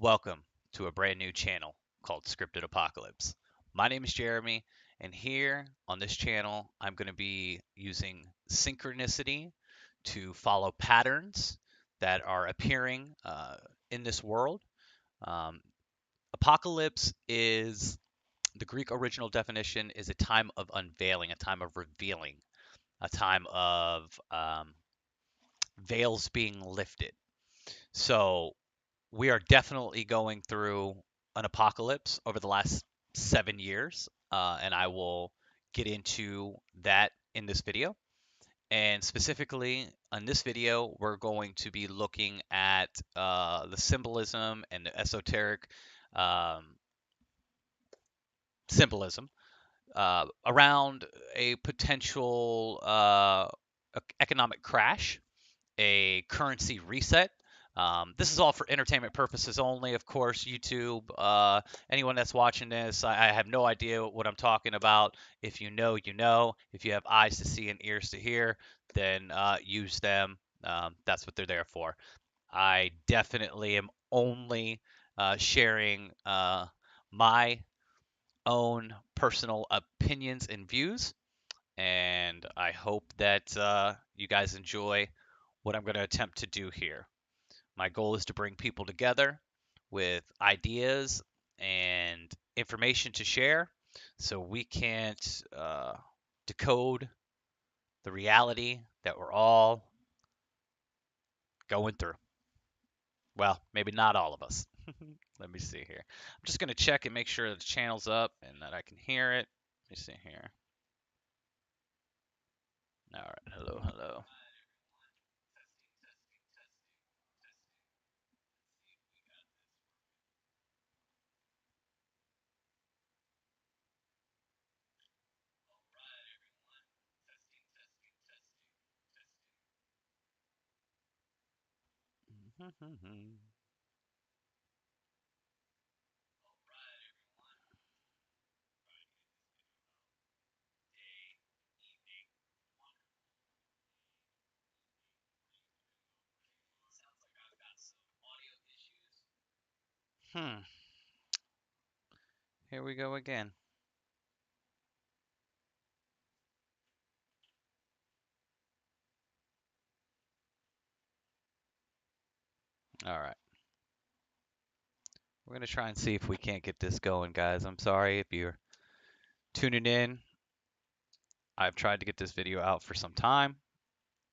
Welcome to a brand new channel called Scripted Apocalypse. My name is Jeremy, and here on this channel, I'm going to be using synchronicity to follow patterns that are appearing in this world. Um, Apocalypse is the Greek original definition is a time of unveiling, a time of revealing, a time of veils being lifted. So we are definitely going through an apocalypse over the last 7 years, and I will get into that in this video. And specifically, on this video, we're going to be looking at the symbolism and the esoteric um, symbolism around a potential economic crash, a currency reset. This is all for entertainment purposes only, of course. YouTube, anyone that's watching this, I have no idea what I'm talking about. If you know, you know. If you have eyes to see and ears to hear, then use them. That's what they're there for. I definitely am only sharing my own personal opinions and views, and I hope that you guys enjoy what I'm going to attempt to do here. My goal is to bring people together with ideas and information to share so we can't decode the reality that we're all going through. Well, maybe not all of us. Let me see here. I'm just going to check and make sure the channel's up and that I can hear it. Let me see here. All right. Hello, hello. Here we go again. All right. We're going to try and see if we can't get this going, guys. I'm sorry if you're tuning in. I've tried to get this video out for some time,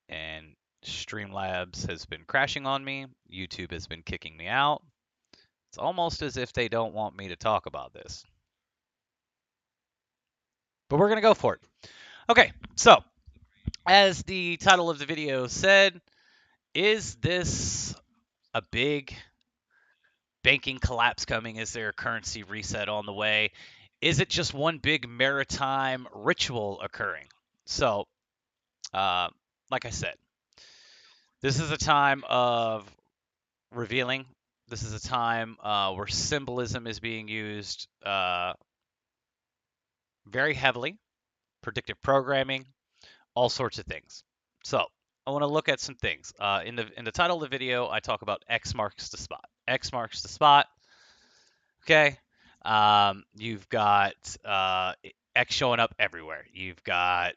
and Streamlabs has been crashing on me. YouTube has been kicking me out. It's almost as if they don't want me to talk about this. But we're going to go for it. Okay, so as the title of the video said, is this a big banking collapse coming? Is there a currency reset on the way? Is it just one big maritime ritual occurring? So, like I said, this is a time of revealing. This is a time where symbolism is being used very heavily, predictive programming, all sorts of things. So, I want to look at some things. In the title of the video, I talk about X marks the spot. X marks the spot. Okay. You've got X showing up everywhere. You've got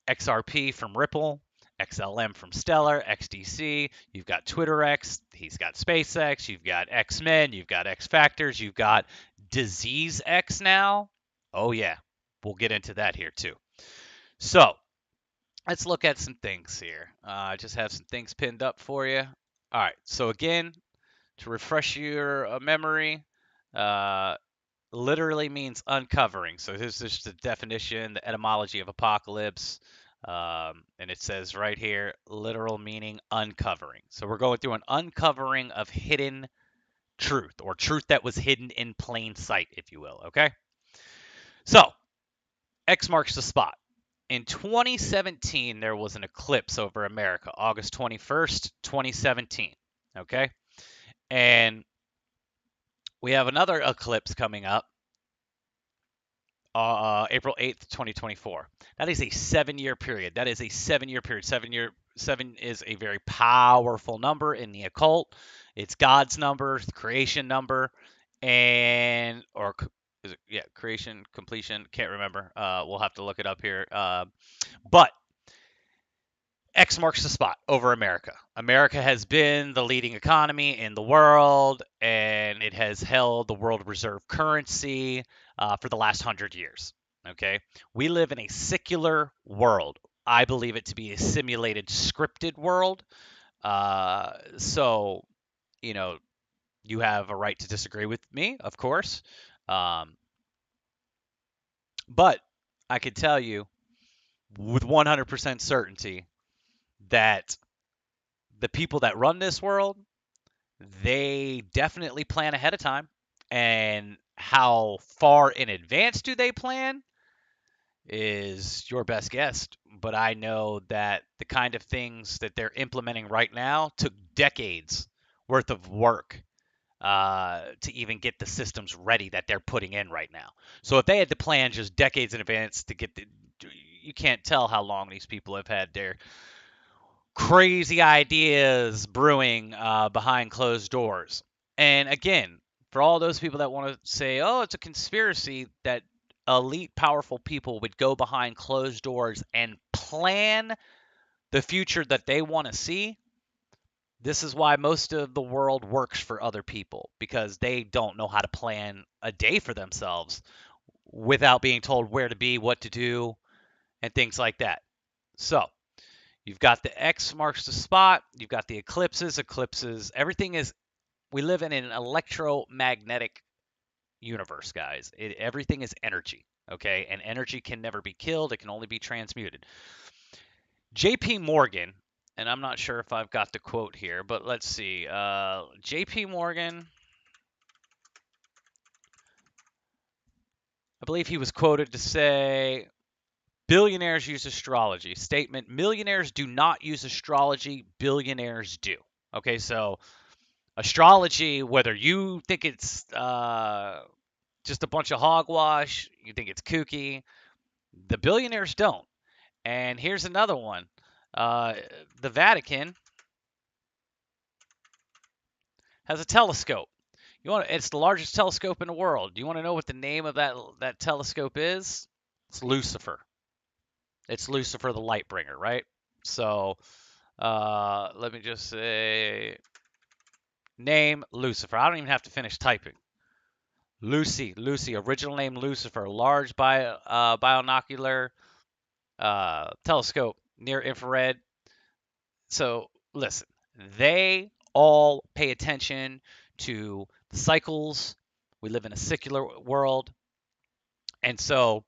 XRP from Ripple, XLM from Stellar, XDC. You've got Twitter X. He's got SpaceX. You've got X-Men. You've got X Factors. You've got Disease X now. Oh, yeah. We'll get into that here, too. So, let's look at some things here. I just have some things pinned up for you. All right. So, again, to refresh your memory, uh, literally means uncovering. So this is just the definition, the etymology of apocalypse. And it says right here, literal meaning uncovering. So we're going through an uncovering of hidden truth, or truth that was hidden in plain sight, if you will. Okay. So X marks the spot. In 2017, there was an eclipse over America, August 21st, 2017. Okay. And we have another eclipse coming up, April 8th, 2024. That is a 7-year period. That is a 7-year period. 7 year 7 is a very powerful number in the occult. It's God's number, the creation number, and or is it, yeah, creation, completion, can't remember. We'll have to look it up here. But X marks the spot over America. America has been the leading economy in the world, and it has held the world reserve currency for the last 100 years. Okay, we live in a secular world. I believe it to be a simulated, scripted world. So, you know, you have a right to disagree with me, of course, um, but I can tell you with 100% certainty that the people that run this world, they definitely plan ahead of time. And how far in advance do they plan is your best guess. But I know that the kind of things that they're implementing right now took decades worth of work to even get the systems ready that they're putting in right now. So if they had to plan just decades in advance to get the, you can't tell how long these people have had their crazy ideas brewing behind closed doors. And again, for all those people that want to say, oh, it's a conspiracy, that elite, powerful people would go behind closed doors and plan the future that they want to see. This is why most of the world works for other people, because they don't know how to plan a day for themselves without being told where to be, what to do, and things like that. So, you've got the X marks the spot. You've got the eclipses. Eclipses. Everything is. We live in an electromagnetic universe, guys. Everything is energy. Okay, and energy can never be killed. It can only be transmuted. J.P. Morgan, and I'm not sure if I've got the quote here, but let's see. J.P. Morgan. I believe he was quoted to say, billionaires use astrology. Statement: millionaires do not use astrology, billionaires do. Okay, so astrology, whether you think it's just a bunch of hogwash, you think it's kooky, the billionaires don't. And here's another one. Uh, the Vatican has a telescope. It's the largest telescope in the world. Do you want to know what the name of that telescope is? It's Lucifer. It's Lucifer the light bringer, right? So let me just say name Lucifer. I don't even have to finish typing. Lucy, original name Lucifer, large binocular telescope, near infrared. So listen, they all pay attention to the cycles. We live in a secular world, and so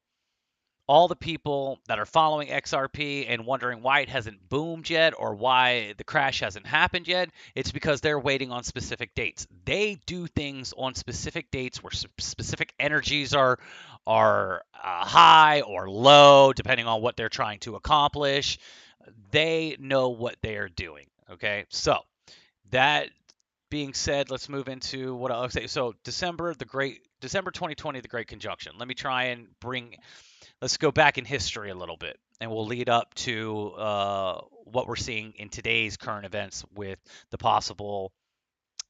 all the people that are following XRP and wondering why it hasn't boomed yet or why the crash hasn't happened yet, it's because they're waiting on specific dates. They do things on specific dates where specific energies are high or low, depending on what they're trying to accomplish. They know what they are doing. Okay, so that being said, let's move into what I'll say. So December 2020, the Great Conjunction. Let me try and let's go back in history a little bit, and we'll lead up to what we're seeing in today's current events with the possible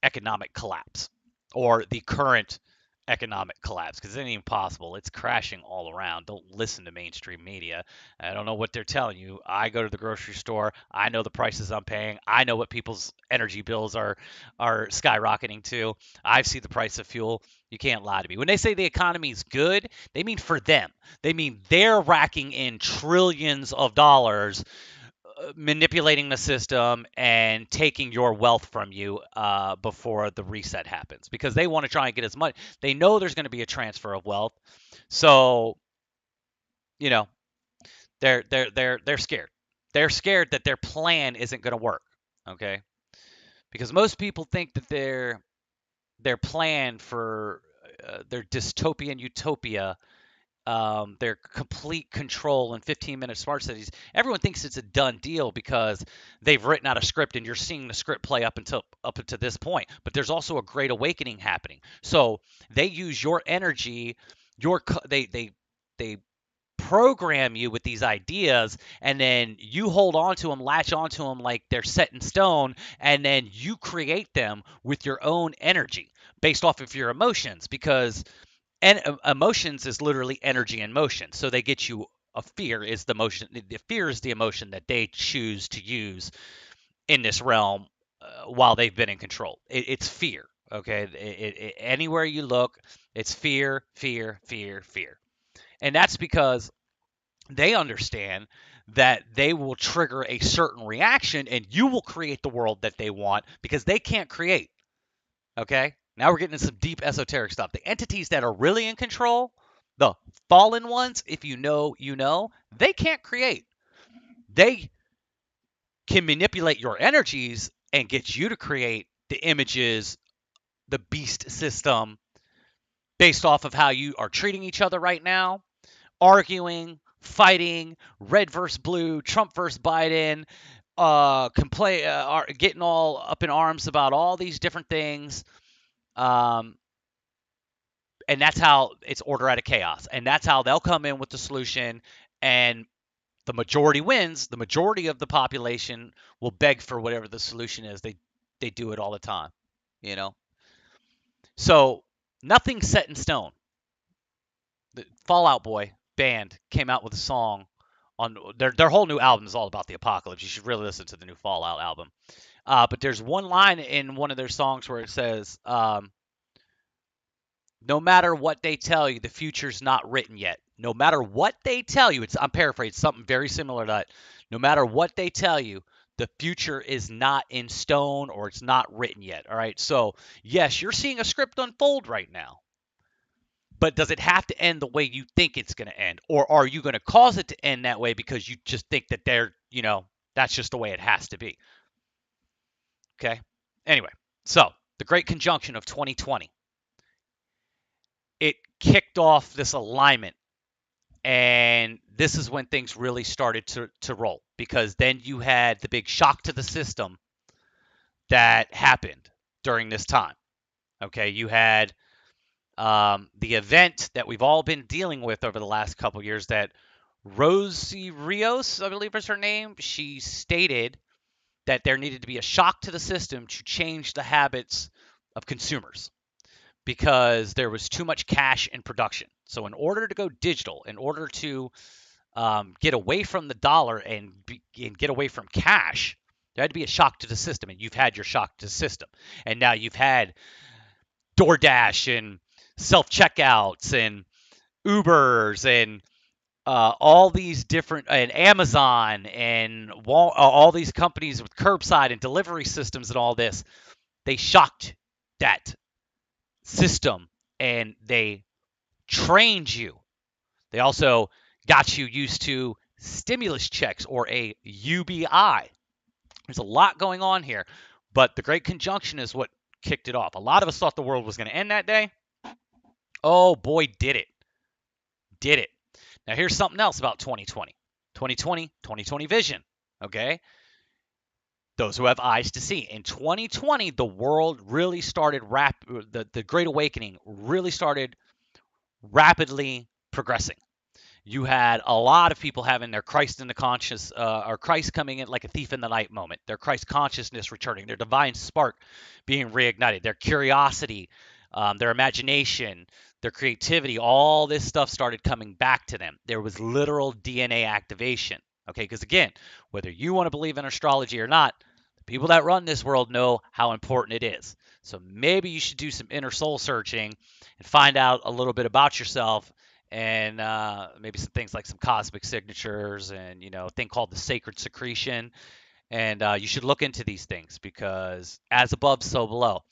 economic collapse or the current economic collapse, because it ain't even possible. It's crashing all around. Don't listen to mainstream media. I don't know what they're telling you. I go to the grocery store. I know the prices I'm paying. I know what people's energy bills are skyrocketing to. I've seen the price of fuel. You can't lie to me. When they say the economy is good, they mean for them. They mean they're racking in trillions of dollars, manipulating the system and taking your wealth from you before the reset happens, because they want to try and get as much. They know there's going to be a transfer of wealth, so you know they're scared. They're scared that their plan isn't going to work. Okay, because most people think that their plan for their dystopian utopia, their complete control in 15-minute smart cities. Everyone thinks it's a done deal because they've written out a script and you're seeing the script play up until this point. But there's also a great awakening happening. So they use your energy, they program you with these ideas, and then you hold on to them, latch onto them like they're set in stone, and then you create them with your own energy based off of your emotions, because emotions is literally energy in motion. So they get you a fear is the motion. The fear is the emotion that they choose to use in this realm while they've been in control. It's fear. Okay, anywhere you look, it's fear, fear, fear, fear, and that's because they understand that they will trigger a certain reaction, and you will create the world that they want because they can't create. Okay, now we're getting into some deep esoteric stuff. The entities that are really in control, the fallen ones, if you know, you know, they can't create. They can manipulate your energies and get you to create the images, the beast system, based off of how you are treating each other right now, arguing, fighting, red versus blue, Trump versus Biden, getting all up in arms about all these different things. Um, and that's how it's order out of chaos. And that's how they'll come in with the solution, and the majority wins. The majority of the population will beg for whatever the solution is. They do it all the time, you know. So nothing's set in stone. The Fallout Boy band came out with a song on their whole new album is all about the apocalypse. You should really listen to the new Fallout album. But there's one line in one of their songs where it says, "No matter what they tell you, the future's not written yet. No matter what they tell you," I'm paraphrasing something very similar to that. No matter what they tell you, the future is not in stone or it's not written yet. All right. So yes, you're seeing a script unfold right now. But does it have to end the way you think it's going to end? Or are you going to cause it to end that way because you just think that that's just the way it has to be? Okay. Anyway, so the Great Conjunction of 2020, it kicked off this alignment. And this is when things really started to roll, because then you had the big shock to the system that happened during this time. Okay. You had the event that we've all been dealing with over the last couple of years, that Rosie Rios, I believe is her name, she stated that there needed to be a shock to the system to change the habits of consumers because there was too much cash in production. So in order to go digital, in order to get away from the dollar and get away from cash, there had to be a shock to the system, and you've had your shock to the system. And now you've had DoorDash and self-checkouts and Ubers and all these different, and Amazon and all these companies with curbside and delivery systems and all this. They shocked that system and they trained you. They also got you used to stimulus checks or a UBI. There's a lot going on here, but the Great Conjunction is what kicked it off. A lot of us thought the world was going to end that day. Oh boy, did it. Did it. Now here's something else about 2020. 2020 vision, okay? Those who have eyes to see. In 2020, the world really started the Great Awakening really started rapidly progressing. You had a lot of people having their Christ in the conscious, or Christ coming in like a thief in the night moment, their Christ consciousness returning, their divine spark being reignited, their curiosity, their imagination, their creativity, all this stuff started coming back to them. There was literal DNA activation. Okay, because again, whether you want to believe in astrology or not, the people that run this world know how important it is. So maybe you should do some inner soul searching and find out a little bit about yourself, and maybe some things like some cosmic signatures and a thing called the sacred secretion. And you should look into these things, because as above, so below.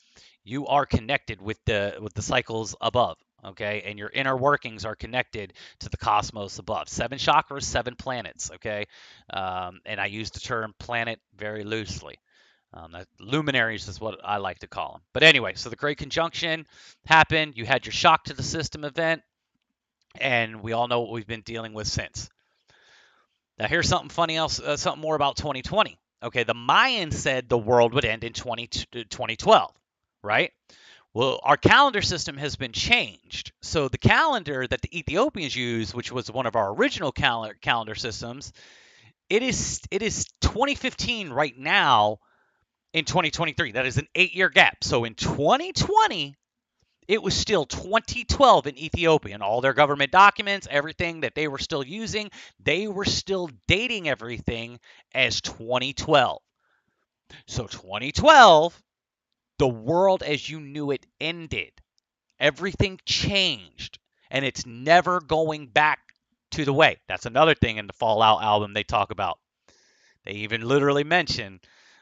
You are connected with the cycles above, okay? And your inner workings are connected to the cosmos above. 7 chakras, 7 planets, okay? And I use the term planet very loosely. Luminaries is what I like to call them. But anyway, so the Great Conjunction happened. You had your shock to the system event, and we all know what we've been dealing with since. Now here's something funny else, something more about 2020. Okay, the Mayans said the world would end in 2012, right? Well, our calendar system has been changed. So the calendar that the Ethiopians used, which was one of our original calendar systems, it is 2015 right now in 2023. That is an 8-year gap. So in 2020, it was still 2012 in Ethiopia, and all their government documents, everything that they were still using, they were still dating everything as 2012. So 2012, the world as you knew it ended. Everything changed, and it's never going back to the way. That's another thing in the Fallout album they talk about. They even literally mention,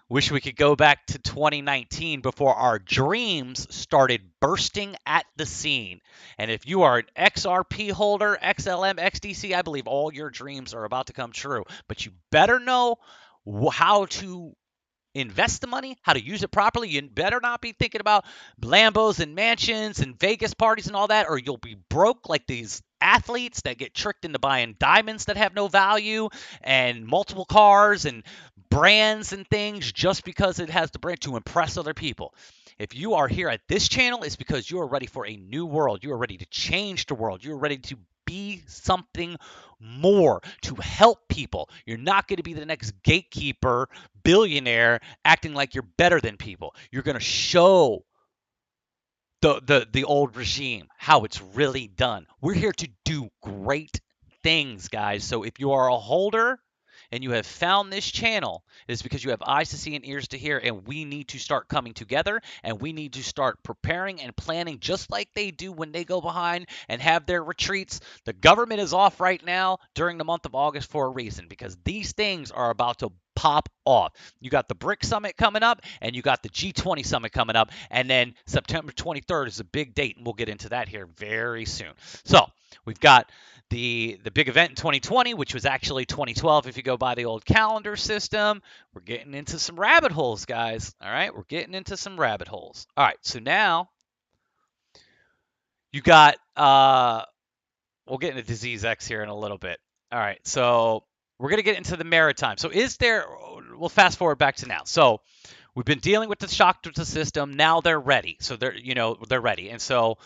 wish we could go back to 2019 before our dreams started bursting at the scene. And if you are an XRP holder, XLM, XDC, I believe all your dreams are about to come true. But you better know how to invest the money, how to use it properly. You better not be thinking about Lambos and mansions and Vegas parties and all that, or you'll be broke like these athletes that get tricked into buying diamonds that have no value and multiple cars and brands and things just because it has the brand to impress other people. If you are here at this channel, it's because you are ready for a new world. You are ready to change the world. You're ready to be something more, to help people. You're not going to be the next gatekeeper billionaire acting like you're better than people. You're going to show the old regime how it's really done. We're here to do great things, guys. So if you are a holder and you have found this channel, it is because you have eyes to see and ears to hear, and we need to start coming together, and we need to start preparing and planning just like they do when they go behind and have their retreats. The government is off right now during the month of August for a reason, because these things are about to pop off. You got the BRIC summit coming up, and you got the G20 summit coming up, and then September 23rd is a big date, and we'll get into that here very soon. So we've got the big event in 2020, which was actually 2012 if you go by the old calendar system. We're getting into some rabbit holes, guys. All right, we're getting into some rabbit holes. All right, so now you got we'll get into disease X here in a little bit. All right, so we're going to get into the maritime. So we'll fast forward back to now. So we've been dealing with the shock to the system. Now they're ready. So they're ready. And so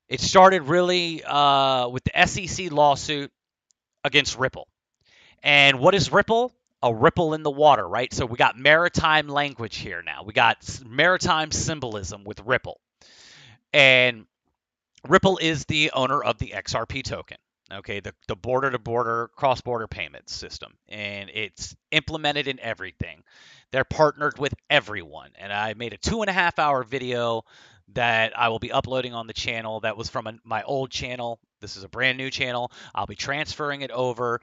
it started really with the SEC lawsuit against Ripple. And what is Ripple? A ripple in the water, right? So we got maritime language here now. We got maritime symbolism with Ripple. And Ripple is the owner of the XRP token, okay, the border-to-border, cross-border payment system, and it's implemented in everything. They're partnered with everyone, and I made a 2.5-hour video that I will be uploading on the channel that was from my old channel. This is a brand new channel. I'll be transferring it over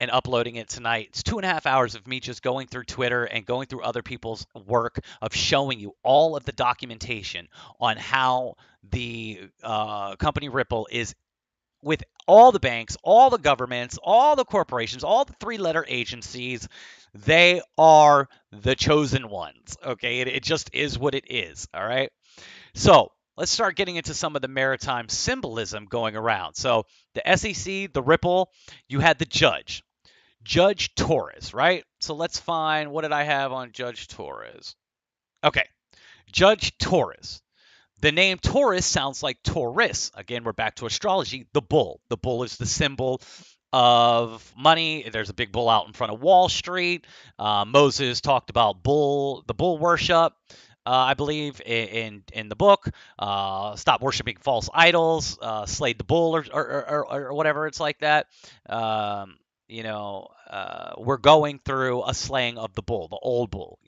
and uploading it tonight. It's 2.5 hours of me just going through Twitter and going through other people's work of showing you all of the documentation on how the company Ripple is with all the banks, all the governments, all the corporations, all the 3-letter agencies. They are the chosen ones. Okay, it just is what it is. All right. So let's start getting into some of the maritime symbolism going around. So the SEC, the Ripple, you had the Judge Torres, right? So let's find, what did I have on Judge Torres? Okay, Judge Torres. The name Taurus sounds like Taurus. Again, we're back to astrology. The bull. The bull is the symbol of money. There's a big bull out in front of Wall Street. Moses talked about the bull worship. I believe in the book, stop worshiping false idols, slayed the bull, or whatever. It's like that. We're going through a slaying of the bull, the old bull,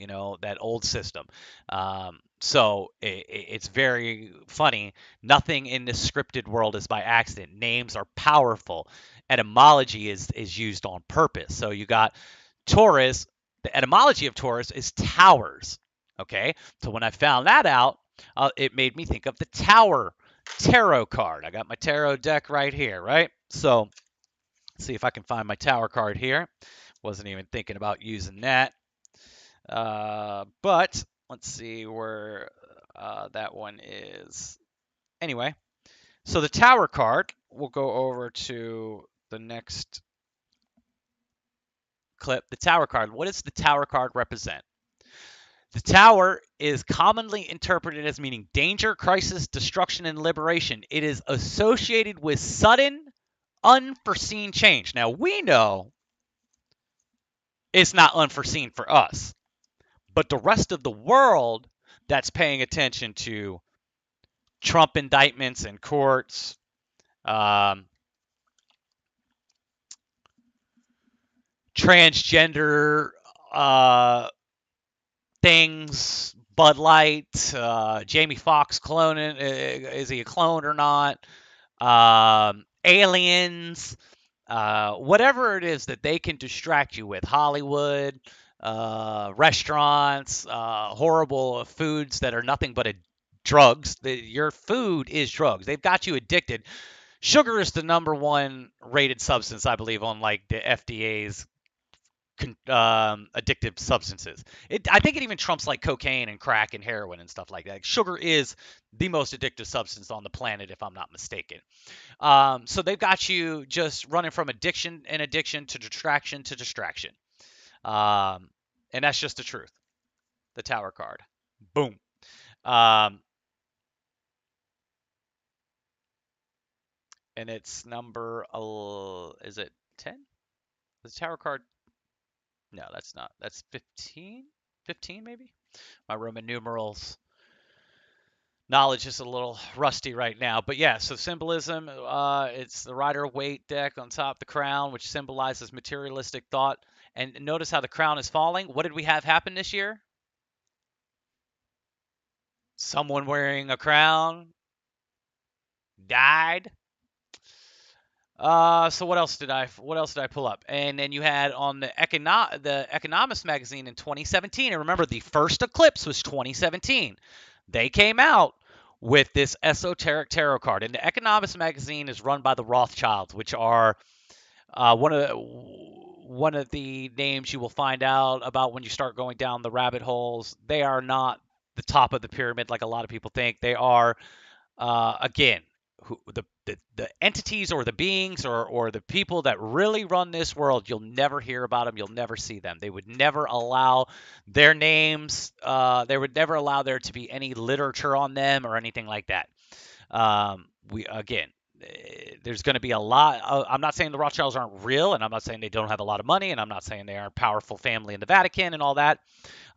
that old system. So it's very funny. Nothing in this scripted world is by accident. Names are powerful. Etymology is used on purpose. So you got Taurus. The etymology of Taurus is towers. Okay, so when I found that out, it made me think of the Tower tarot card. I got my tarot deck right here, right? So let's see if I can find my Tower card here. Wasn't even thinking about using that. But let's see where that one is. Anyway, so the Tower card, we'll go over to the next clip. The Tower card. What does the Tower card represent? The tower is commonly interpreted as meaning danger, crisis, destruction, and liberation. It is associated with sudden, unforeseen change. Now, we know it's not unforeseen for us, but the rest of the world that's paying attention to Trump indictments in courts, um, transgender things, Bud Light, Jamie Foxx cloning, is he a clone or not? Aliens, whatever it is that they can distract you with, Hollywood, restaurants, horrible foods that are nothing but drugs. Your food is drugs. They've got you addicted. Sugar is the number one rated substance, I believe, on like the FDA's addictive substances. I think it even trumps like cocaine and crack and heroin and stuff like that. Sugar is the most addictive substance on the planet, if I'm not mistaken. So they've got you just running from addiction and addiction to distraction to distraction. And that's just the truth. The Tower card. Boom. And it's number, is it 10? The Tower card? No, that's not. That's 15? 15 maybe? My Roman numerals knowledge is a little rusty right now. But yeah, so symbolism, it's the Rider-Waite deck on top, the crown, which symbolizes materialistic thought. And notice how the crown is falling. What did we have happen this year? Someone wearing a crown died. So what else did I pull up? And then you had on the Economist magazine in 2017. And remember, the first eclipse was 2017. They came out with this esoteric tarot card. And the Economist magazine is run by the Rothschilds, which are one of the names you will find out about when you start going down the rabbit holes. They are not the top of the pyramid like a lot of people think. They are, again, the entities or the beings or the people that really run this world. You'll never hear about them. You'll never see them. They would never allow their names. They would never allow there to be any literature on them or anything like that. There's going to be a lot. I'm not saying the Rothschilds aren't real, and I'm not saying they don't have a lot of money, and I'm not saying they aren't a powerful family in the Vatican and all that.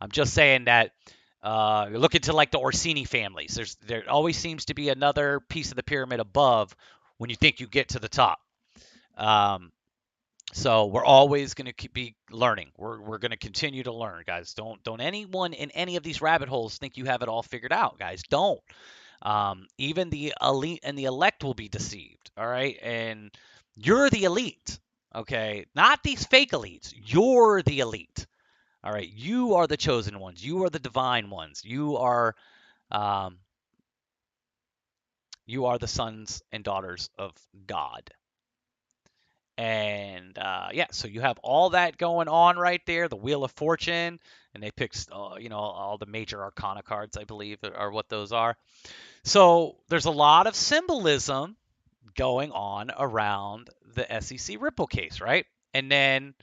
I'm just saying that look into like the Orsini families. There always seems to be another piece of the pyramid above when you think you get to the top. So we're always going to be learning. We're going to continue to learn, guys. Don't anyone in any of these rabbit holes think you have it all figured out, guys. Don't. Even the elite and the elect will be deceived. All right, and you're the elite. Okay, not these fake elites. You're the elite. All right, you are the chosen ones. You are the divine ones. You are the sons and daughters of God. And yeah, so you have all that going on right there. The Wheel of Fortune, and they picked all the major arcana cards, I believe, are what those are. So there's a lot of symbolism going on around the SEC Ripple case, right? And then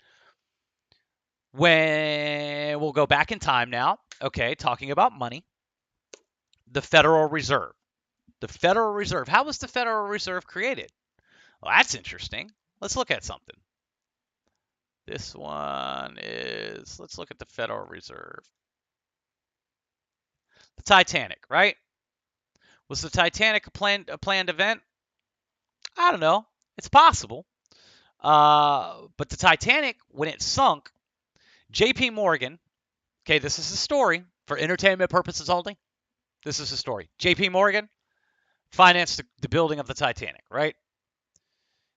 when we'll go back in time now, okay, talking about money, the Federal Reserve. The Federal Reserve. How was the Federal Reserve created? Well, that's interesting. Let's look at something. This one is, let's look at the Federal Reserve. The Titanic, right? Was the Titanic a planned event? I don't know. It's possible. But the Titanic, when it sunk, J.P. Morgan, okay, this is a story for entertainment purposes only. This is a story. J.P. Morgan financed the building of the Titanic, right?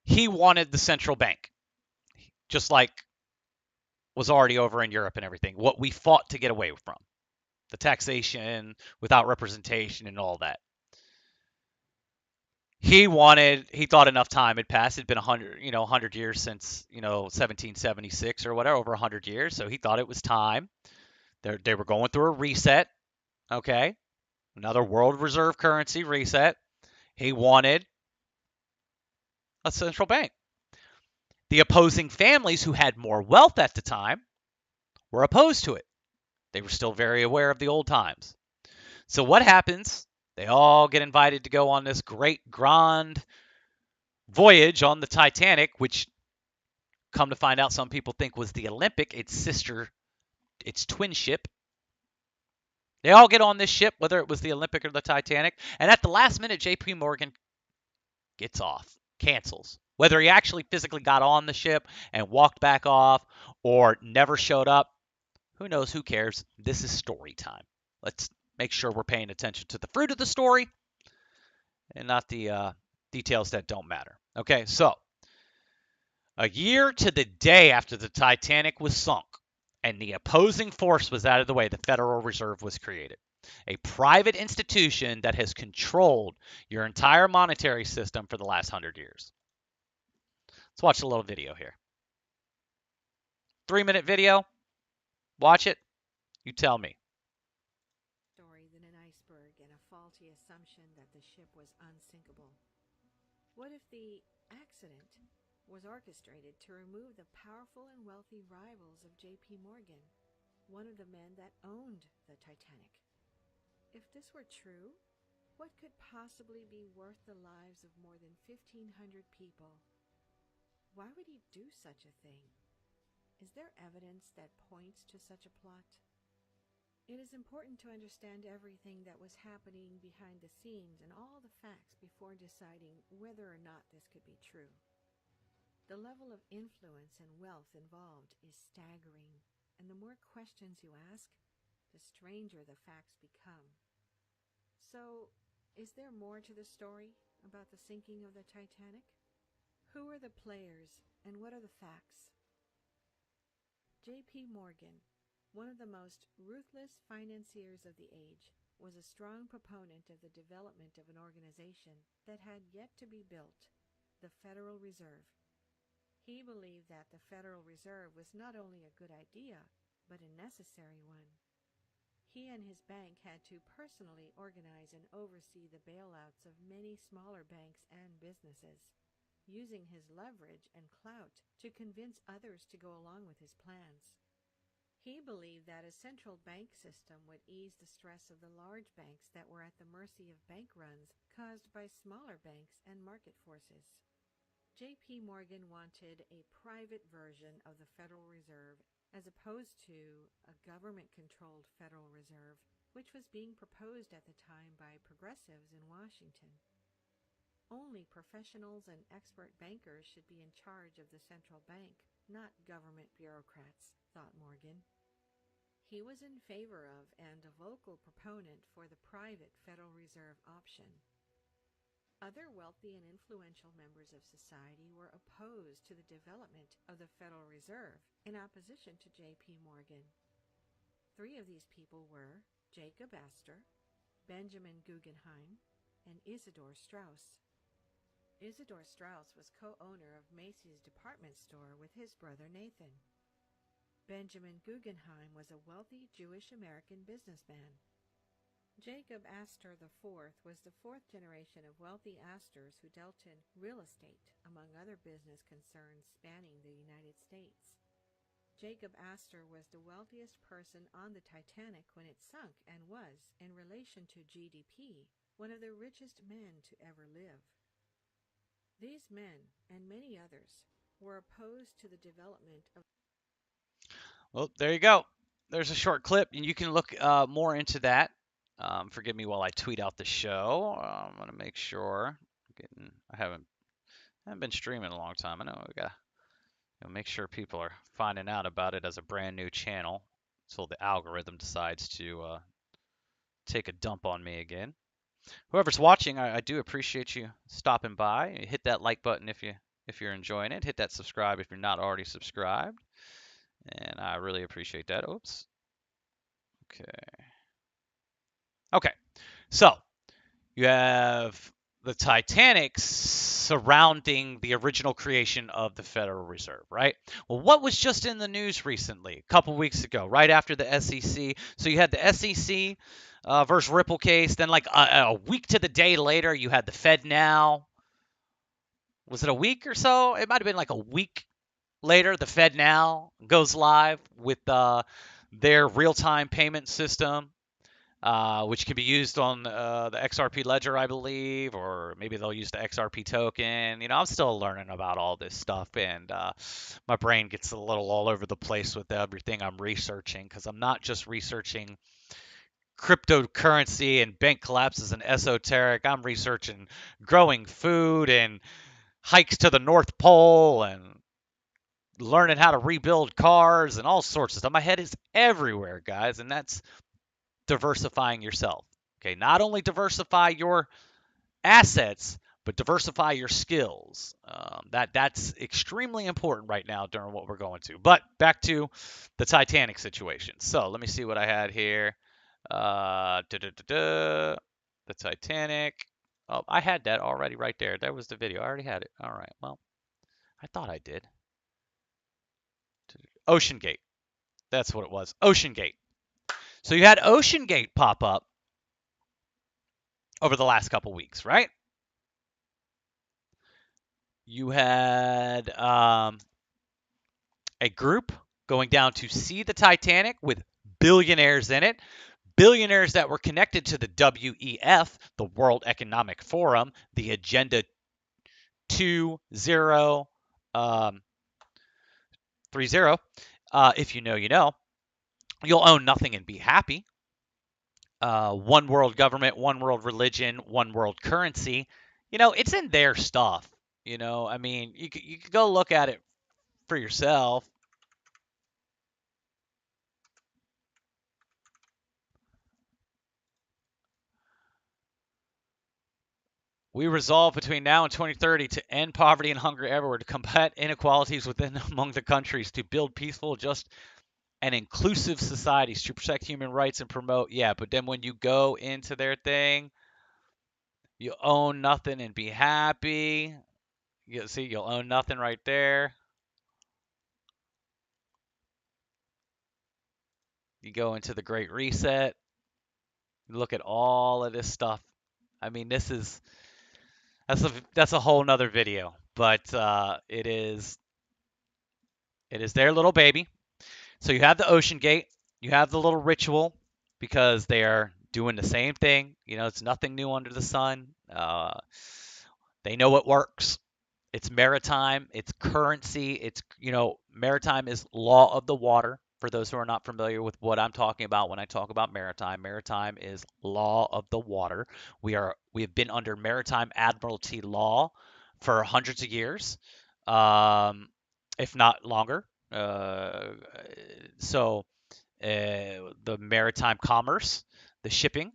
He wanted the central bank, just like was already over in Europe and everything. What we fought to get away from, the taxation without representation and all that. He thought enough time had passed. It'd been 100 years since, 1776 or whatever, over 100 years. So he thought it was time. They were going through a reset. Okay. Another world reserve currency reset. He wanted a central bank. The opposing families who had more wealth at the time were opposed to it. They were still very aware of the old times. So what happens? They all get invited to go on this great grand voyage on the Titanic, which come to find out some people think was the Olympic, its twin ship. They all get on this ship, whether it was the Olympic or the Titanic, and at the last minute, J.P. Morgan gets off, cancels. Whether he actually physically got on the ship and walked back off or never showed up, who knows? Who cares? This is story time. Let's make sure we're paying attention to the fruit of the story and not the details that don't matter. Okay, so a year to the day after the Titanic was sunk and the opposing force was out of the way, the Federal Reserve was created. A private institution that has controlled your entire monetary system for the last 100 years. Let's watch a little video here. 3-minute video. Watch it. You tell me. Story than an iceberg and a faulty assumption that the ship was unsinkable. What if the accident was orchestrated to remove the powerful and wealthy rivals of J.P. Morgan, one of the men that owned the Titanic? If this were true, what could possibly be worth the lives of more than 1,500 people? Why would he do such a thing? Is there evidence that points to such a plot? It is important to understand everything that was happening behind the scenes and all the facts before deciding whether or not this could be true. The level of influence and wealth involved is staggering, and the more questions you ask, the stranger the facts become. So, is there more to the story about the sinking of the Titanic? Who are the players, and what are the facts? J.P. Morgan, one of the most ruthless financiers of the age, was a strong proponent of the development of an organization that had yet to be built, the Federal Reserve. He believed that the Federal Reserve was not only a good idea, but a necessary one. He and his bank had to personally organize and oversee the bailouts of many smaller banks and businesses, using his leverage and clout to convince others to go along with his plans. He believed that a central bank system would ease the stress of the large banks that were at the mercy of bank runs caused by smaller banks and market forces. J.P. Morgan wanted a private version of the Federal Reserve as opposed to a government-controlled Federal Reserve, which was being proposed at the time by progressives in Washington. Only professionals and expert bankers should be in charge of the central bank, not government bureaucrats, thought Morgan. He was in favor of and a vocal proponent for the private Federal Reserve option. Other wealthy and influential members of society were opposed to the development of the Federal Reserve in opposition to J.P. Morgan. 3 of these people were Jacob Astor, Benjamin Guggenheim, and Isidor Straus. Isidor Straus was co-owner of Macy's department store with his brother Nathan. Benjamin Guggenheim was a wealthy Jewish-American businessman. Jacob Astor IV was the 4th generation of wealthy Astors who dealt in real estate, among other business concerns spanning the United States. Jacob Astor was the wealthiest person on the Titanic when it sunk and was, in relation to GDP, one of the richest men to ever live. These men, and many others, were opposed to the development of... Well, there you go. There's a short clip, and you can look more into that. Forgive me while I tweet out the show. I'm gonna make sure. I haven't been streaming a long time. I know we gotta make sure people are finding out about it as a brand new channel until the algorithm decides to take a dump on me again. Whoever's watching, I do appreciate you stopping by. Hit that like button if you're enjoying it. Hit that subscribe if you're not already subscribed, and I really appreciate that. Oops. Okay. So you have the Titanic surrounding the original creation of the Federal Reserve, right? Well, what was just in the news recently, a couple weeks ago, right after the SEC? So you had the SEC versus Ripple case. Then, like a week to the day later, you had the Fed now. Was it a week or so? It might have been like a week later. The Fed now goes live with their real-time payment system, which can be used on the XRP ledger, I believe, or maybe they'll use the XRP token. You know, I'm still learning about all this stuff, and my brain gets a little all over the place with everything I'm researching, because I'm not just researching cryptocurrency and bank collapses and esoteric. I'm researching growing food and hikes to the North Pole and learning how to rebuild cars and all sorts of stuff. My head is everywhere, guys, and that's diversifying yourself. Okay, not only diversify your assets, but diversify your skills. That's extremely important right now during what we're going to. But back to the Titanic situation. So let me see what I had here. The Titanic. Oh, I had that already right there. That was the video. I already had it. All right. Well, I thought I did. Ocean Gate. That's what it was. Ocean Gate. So you had Ocean Gate pop up over the last couple weeks, right? You had a group going down to see the Titanic with billionaires in it, billionaires that were connected to the WEF, the World Economic Forum, the Agenda 2030. If you know, you know. You'll own nothing and be happy. One world government, one world religion, one world currency. You know, it's in their stuff. You know, I mean, you could go look at it for yourself. We resolve between now and 2030 to end poverty and hunger everywhere, to combat inequalities within among the countries, to build peaceful, just, and inclusive societies, to protect human rights and promote. Yeah, but then when you go into their thing, you own nothing and be happy. You see, you'll own nothing right there. You go into the Great Reset. You look at all of this stuff. I mean, that's a whole nother video, but it is their little baby. So you have the Ocean Gate, you have the little ritual, because they are doing the same thing. You know, it's nothing new under the sun. They know what works. It's maritime, it's currency, it's, you know, maritime is law of the water. For those who are not familiar with what I'm talking about when I talk about maritime, maritime is law of the water. We have been under maritime admiralty law for hundreds of years, if not longer. So the maritime commerce, the shipping,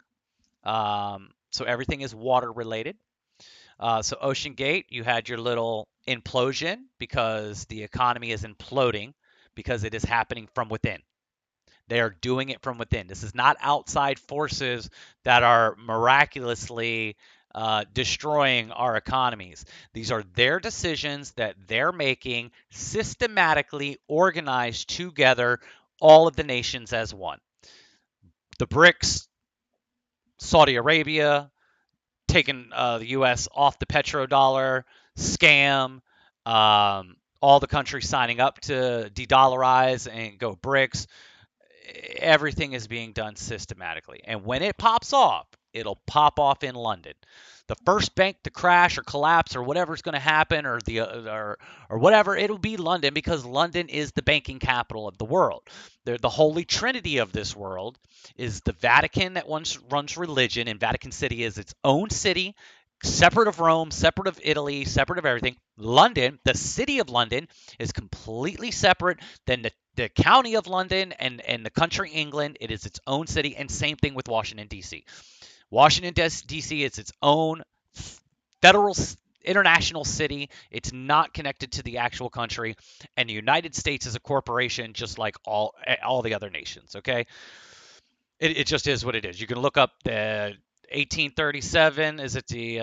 so everything is water related. So Ocean Gate, you had your little implosion because the economy is imploding because it is happening from within. They are doing it from within. This is not outside forces that are miraculously destroying our economies. These are their decisions that they're making, systematically organized together, all of the nations as one. The BRICS, Saudi Arabia, taking the U.S. off the petrodollar, scam, all the countries signing up to de-dollarize and go BRICS. Everything is being done systematically. And when it pops off, it'll pop off in London. The first bank to crash or collapse or whatever's going to happen, or whatever, it'll be London, because London is the banking capital of the world. They're the holy trinity of this world is the Vatican that once runs religion, and Vatican City is its own city, separate of Rome, separate of Italy, separate of everything. London, the city of London, is completely separate than the county of London and the country England. It is its own city, and same thing with Washington, D.C. Washington, D.C. is its own federal international city. It's not connected to the actual country, and the United States is a corporation just like all the other nations. Okay, it just is what it is. You can look up the 1837. Is it the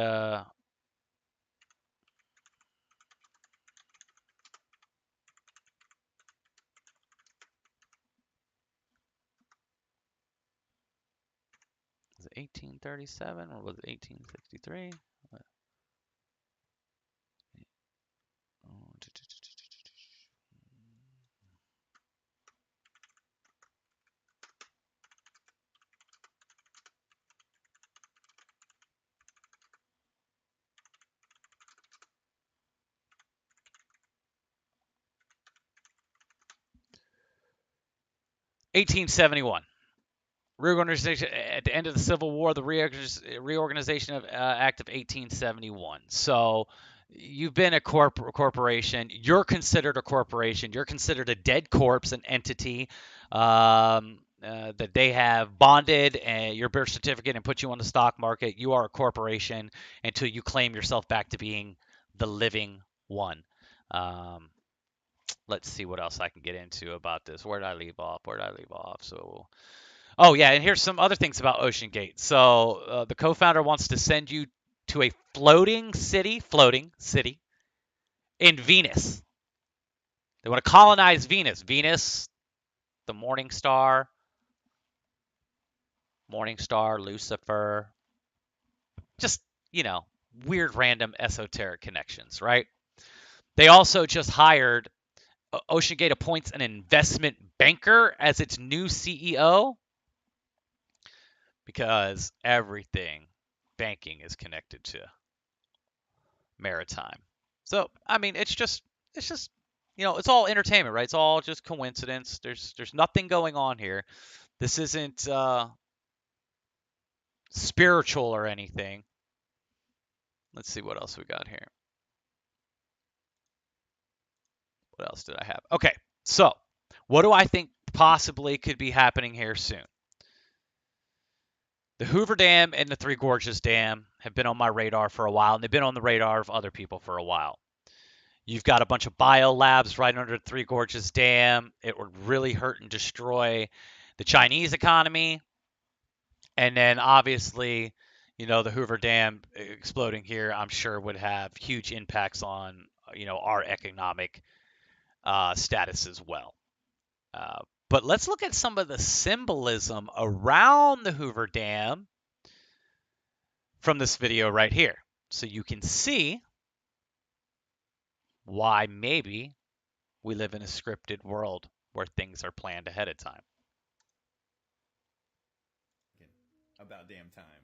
was it 1837 or was it 1863? 1871. Reorganization at the end of the Civil War, the Reorganization Act of 1871. So you've been a corporation. You're considered a corporation. You're considered a dead corpse, an entity that they have bonded your birth certificate and put you on the stock market. You are a corporation until you claim yourself back to being the living one. Um, let's see what else I can get into about this. Where did I leave off? So oh yeah, and here's some other things about Ocean Gate. So the co-founder wants to send you to a floating city in Venus. They want to colonize Venus. Venus, the Morning Star, Lucifer, just weird, random, esoteric connections, right? They also just hired Ocean Gate appoints an investment banker as its new CEO because everything banking is connected to maritime. So I mean, it's just it's all entertainment, right? It's all just coincidence. There's nothing going on here. This isn't spiritual or anything. Let's see what else we got here. What else did I have? Okay, so what do I think possibly could be happening here soon? The Hoover Dam and the Three Gorges Dam have been on my radar for a while, and they've been on the radar of other people for a while. You've got a bunch of biolabs right under the Three Gorges Dam. It would really hurt and destroy the Chinese economy. And then obviously, the Hoover Dam exploding here, I'm sure would have huge impacts on, our economic status as well. But let's look at some of the symbolism around the Hoover Dam from this video right here. So you can see why maybe we live in a scripted world where things are planned ahead of time. About damn time.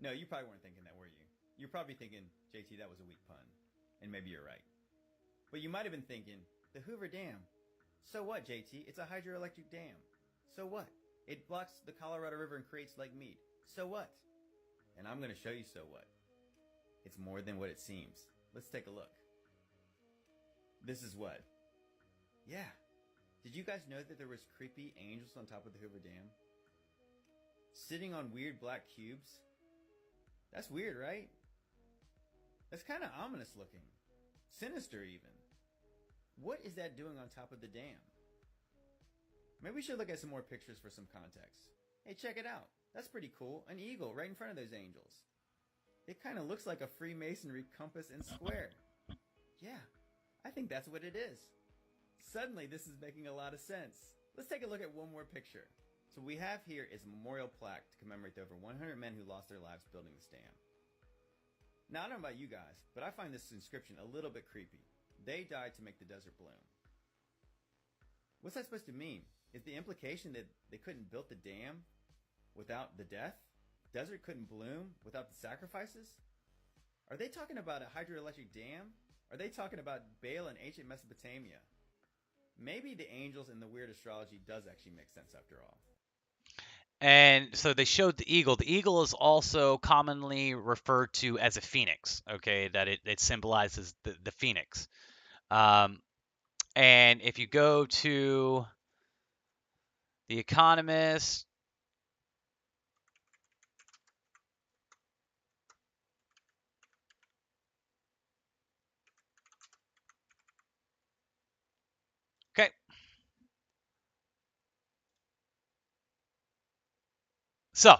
No, you probably weren't thinking that, were you? You're probably thinking, JT, that was a weak pun. And maybe you're right. But you might have been thinking, the Hoover Dam. So what, JT? It's a hydroelectric dam. So what? It blocks the Colorado River and creates Lake Mead. So what? And I'm going to show you so what. It's more than what it seems. Let's take a look. This is what? Yeah. Did you guys know that there was creepy angels on top of the Hoover Dam? Sitting on weird black cubes? That's weird, right? That's kind of ominous looking. Sinister even. What is that doing on top of the dam? Maybe we should look at some more pictures for some context. Hey, check it out. That's pretty cool. An eagle right in front of those angels. It kind of looks like a Freemasonry compass and square. Yeah, I think that's what it is. Suddenly, this is making a lot of sense. Let's take a look at one more picture. So what we have here is a memorial plaque to commemorate the over 100 men who lost their lives building this dam. Now, I don't know about you guys, but I find this inscription a little bit creepy. They died to make the desert bloom. What's that supposed to mean? Is the implication that they couldn't build the dam without the death? Desert couldn't bloom without the sacrifices? Are they talking about a hydroelectric dam? Are they talking about Baal in ancient Mesopotamia? Maybe the angels and the weird astrology does actually make sense after all. And so they showed the eagle. The eagle is also commonly referred to as a phoenix, okay, that it symbolizes the phoenix. And if you go to The Economist, okay. So,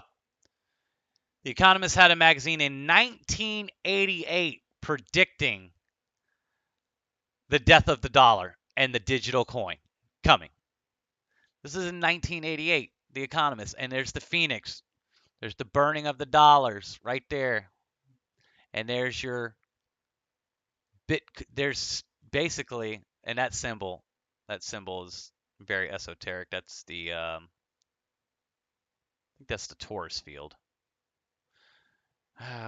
The Economist had a magazine in 1988 predicting the death of the dollar and the digital coin coming. This is in 1988, The Economist, and there's the phoenix. There's the burning of the dollars right there. And there's your bit. There's basically, and that symbol is very esoteric. That's the, I think that's the Taurus field.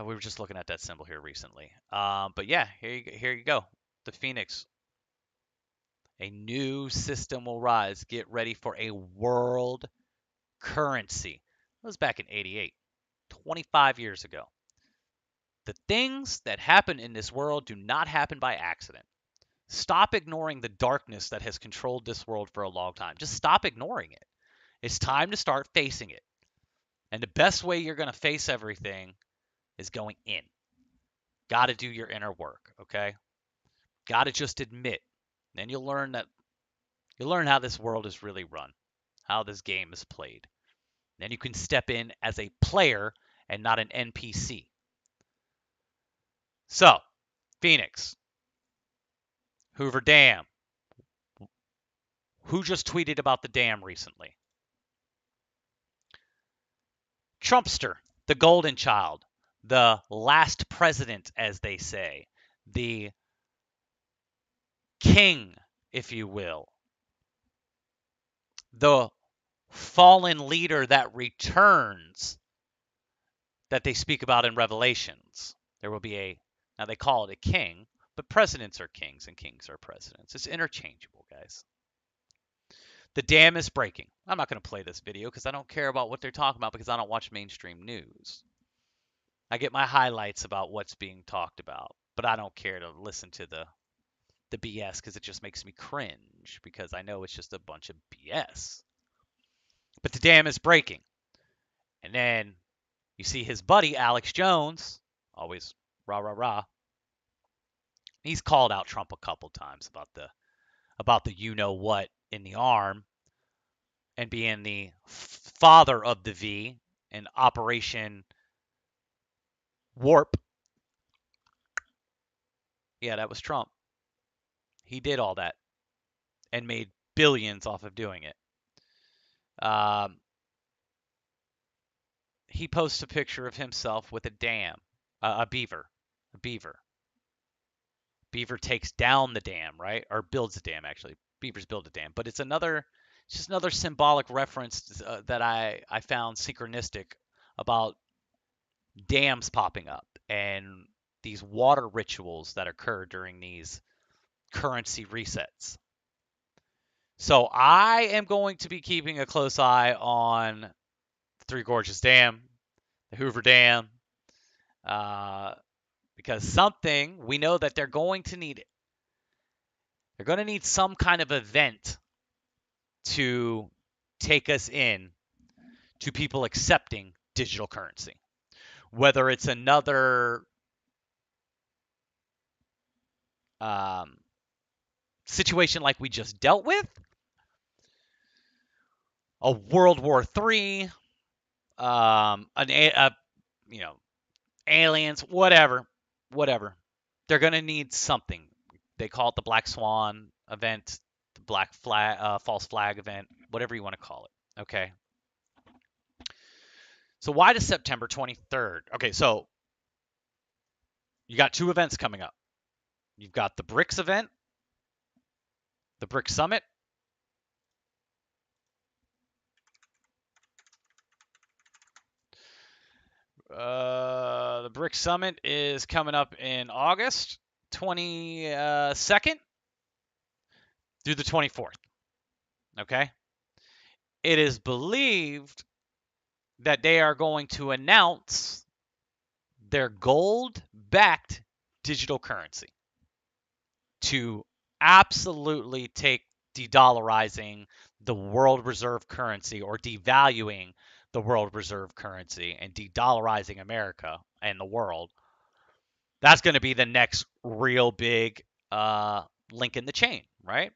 We were just looking at that symbol here recently. But yeah, here you go. The phoenix A new system will rise. Get ready for a world currency. That was back in 88, 25 years ago. The things that happen in this world do not happen by accident. Stop ignoring the darkness that has controlled this world for a long time. Just stop ignoring it. It's time to start facing it. And the best way you're going to face everything is going in. Got to do your inner work, okay? Got to just admit. Then you'll learn how this world is really run, how this game is played. Then you can step in as a player and not an NPC. So, Phoenix, Hoover Dam. Who just tweeted about the dam recently? Trumpster, the golden child, the last president, as they say, the king, if you will, the fallen leader that returns that they speak about in Revelations. There will be now they call it a king, but presidents are kings and kings are presidents. It's interchangeable, guys. The dam is breaking. I'm not going to play this video because I don't care about what they're talking about because I don't watch mainstream news. I get my highlights about what's being talked about, but I don't care to listen to the BS because it just makes me cringe because I know it's just a bunch of BS. But the dam is breaking. And then you see his buddy, Alex Jones, always rah, rah, rah. He's called out Trump a couple times about the you-know-what in the arm and being the father of the V in Operation Warp. Yeah, that was Trump. He did all that and made billions off of doing it. He posts a picture of himself with a dam, a beaver. Beaver takes down the dam, right? Or builds a dam, actually. Beavers build a dam. But it's just another symbolic reference that I found synchronistic about dams popping up and these water rituals that occur during these currency resets. So I am going to be keeping a close eye on the Three Gorges Dam, the Hoover Dam, because we know that they're going to need it. They're going to need some kind of event to take us in to people accepting digital currency. Whether it's another situation like we just dealt with, a World War III, aliens, whatever. They're going to need something. They call it the Black Swan event, the Black Flag, false flag event, whatever you want to call it. Okay. So why does September 23rd? Okay, so you got two events coming up. You've got the BRICS event, the BRICS Summit. The BRICS Summit is coming up in August 22nd through the 24th. Okay? It is believed that they are going to announce their gold-backed digital currency to absolutely take de-dollarizing the world reserve currency or devaluing the world reserve currency and de-dollarizing America and the world. That's going to be the next real big link in the chain, right?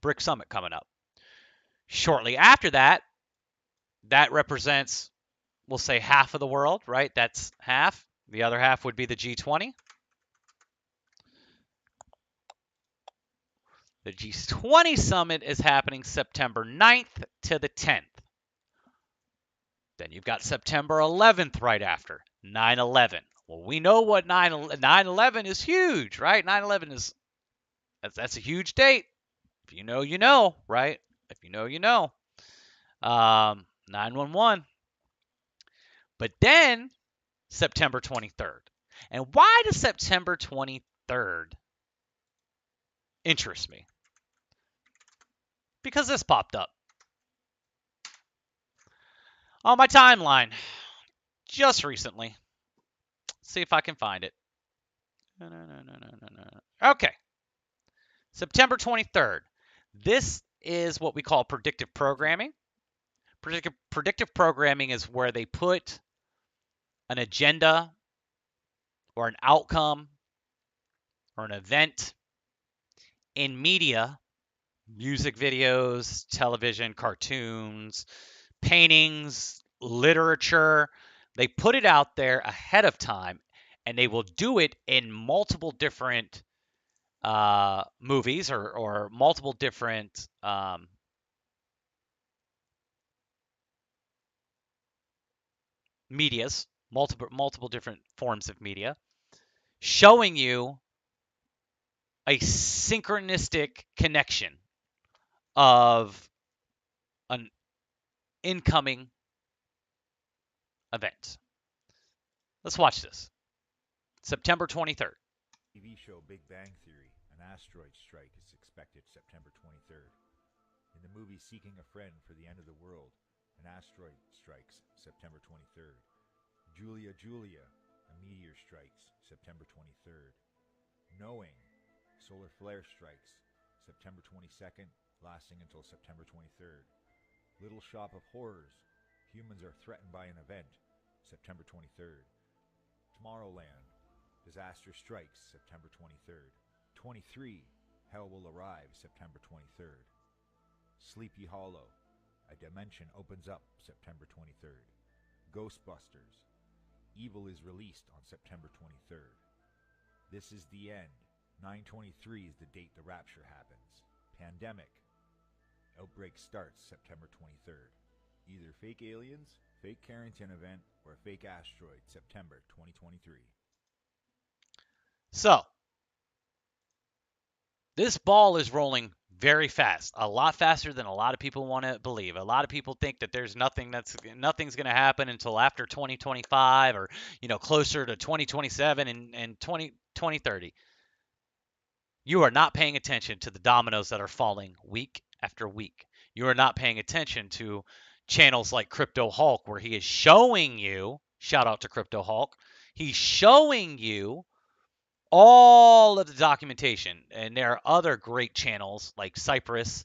BRICS Summit coming up. Shortly after that, that represents, we'll say, half of the world, right? That's half. The other half would be the G20. The G20 Summit is happening September 9th to the 10th. Then you've got September 11th right after, 9/11. Well, we know what 9/11 is huge, right? 9/11 is that's a huge date. If you know, you know, right? If you know, you know. 9/11. But then September 23rd. And why does September 23rd interests me because this popped up on my timeline just recently. Let's see if I can find it. Okay, September 23rd. This is what we call predictive programming. Predictive programming is where they put an agenda or an outcome or an event in media, music videos, television, cartoons, paintings, literature. They put it out there ahead of time, and they will do it in multiple different movies or multiple different medias, multiple different forms of media, showing you a synchronistic connection of an incoming event. Let's watch this. September 23rd. TV show Big Bang Theory, an asteroid strike is expected September 23rd. In the movie Seeking a Friend for the End of the World, an asteroid strikes September 23rd. Julia Julia, a meteor strikes September 23rd. Knowing, solar flare strikes September 22nd, lasting until September 23rd. Little Shop of Horrors, humans are threatened by an event, September 23rd. Tomorrowland, disaster strikes September 23rd. 23, hell will arrive September 23rd. Sleepy Hollow, a dimension opens up September 23rd. Ghostbusters, evil is released on September 23rd. This is the end. 9/23 is the date the rapture happens. Pandemic, outbreak starts September 23rd. Either fake aliens, fake Carrington event, or fake asteroid, September 2023. So, this ball is rolling very fast, a lot faster than a lot of people want to believe. A lot of people think that there's nothing's going to happen until after 2025 or, closer to 2027 and 2030. You are not paying attention to the dominoes that are falling week after week. You are not paying attention to channels like Crypto Hulk, where he is showing you, shout out to Crypto Hulk, he's showing you all of the documentation. And there are other great channels like Cypress.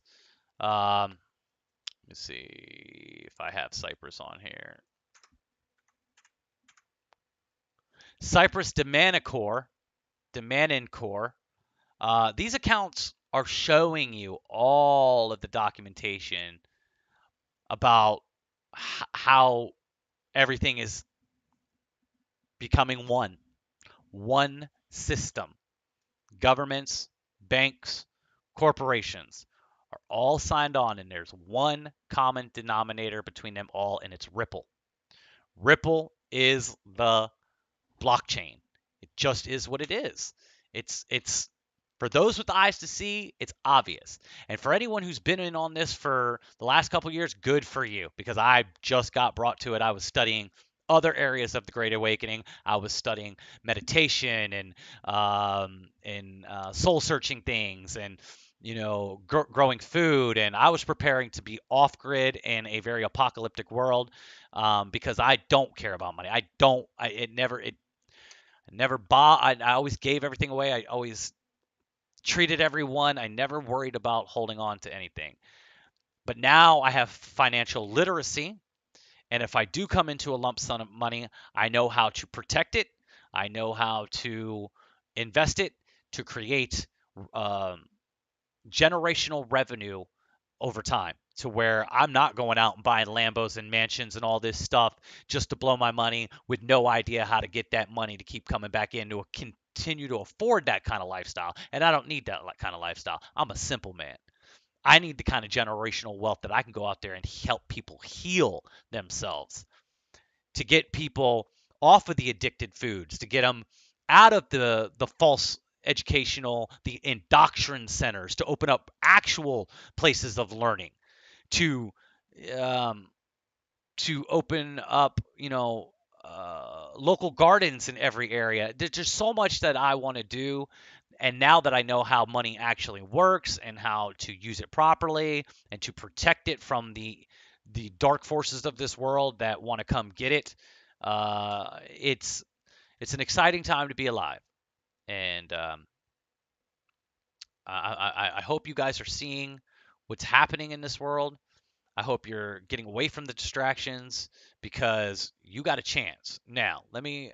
Let me see if I have Cypress on here. Cypress Demanicore. These accounts are showing you all of the documentation about how everything is becoming one system. Governments, banks, corporations are all signed on, and there's one common denominator between them all, and it's Ripple. Ripple is the blockchain. It just is what it is. It's for those with eyes to see, it's obvious. And for anyone who's been in on this for the last couple of years, good for you, because I just got brought to it. I was studying other areas of the Great Awakening. I was studying meditation and soul searching things and growing food, and I was preparing to be off grid in a very apocalyptic world because I don't care about money. I never bought. I always gave everything away. I always treated everyone. I never worried about holding on to anything. But now I have financial literacy. And if I do come into a lump sum of money, I know how to protect it. I know how to invest it to create um, generational revenue over time to where I'm not going out and buying Lambos and mansions and all this stuff just to blow my money with no idea how to get that money to keep coming back in to continue to afford that kind of lifestyle. And I don't need that kind of lifestyle. I'm a simple man. I need the kind of generational wealth that I can go out there and help people heal themselves, to get people off of the addicted foods, to get them out of the false educational, the indoctrination centers, to open up actual places of learning, to um, open up, local gardens in every area. There's just so much that I want to do, And now that I know how money actually works and how to use it properly and to protect it from the dark forces of this world that want to come get it, it's an exciting time to be alive. And I hope you guys are seeing what's happening in this world. I hope you're getting away from the distractions because you got a chance. Now, let me